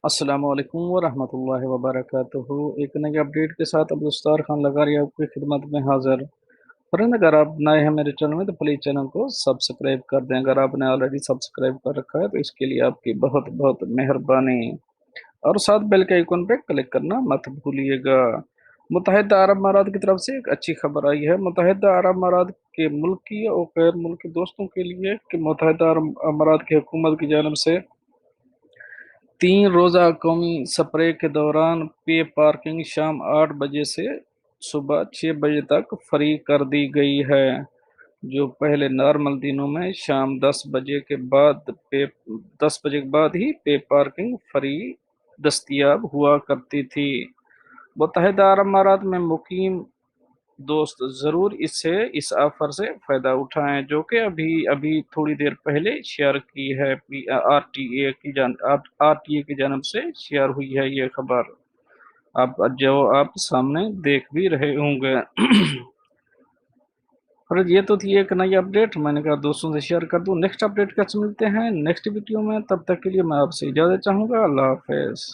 अस्सलाम वालेकुम वरहमतुल्लाहि वबरकातुहू। एक नई अपडेट के साथ अब्दुस्तार खान लगारी आपकी खिदमत में हाजिर। फ्रेंड, अगर आप नए हैं मेरे चैनल में तो प्लीज़ चैनल को सब्सक्राइब कर दें। अगर आपने ऑलरेडी सब्सक्राइब कर रखा है तो इसके लिए आपकी बहुत बहुत मेहरबानी। और साथ बेल के आइकन पे क्लिक करना मत भूलिएगा। मुत्तहिदा अरब अमारात की तरफ से एक अच्छी खबर आई है मुत्तहिदा अरब अमारात के मुल्की और गैर मुल्की दोस्तों के लिए कि मुत्तहिदा अरब अमारात की हुकूमत की जानिब से 3 रोज़ा कौमी सफरे के दौरान पे पार्किंग शाम 8 बजे से सुबह 6 बजे तक फ्री कर दी गई है। जो पहले नॉर्मल दिनों में शाम 10 बजे के बाद ही पे पार्किंग फ्री दस्तयाब हुआ करती थी। मुत्तहिदा अरब अमारात में मुकीम दोस्त ज़रूर इस ऑफ़र से फ़ायदा उठाएँ, जो कि अभी अभी थोड़ी देर पहले शेयर की है। आरटीए की जानब से शेयर हुई है ये खबर। आप सामने देख भी रहे होंगे। और ये तो थी एक नई अपडेट, मैंने कहा दोस्तों से शेयर कर दूँ। नेक्स्ट अपडेट के साथ मिलते हैं नेक्स्ट वीडियो में, तब तक के लिए मैं आपसे इजाज़त चाहूँगा। अल्लाह हाफ़िज़।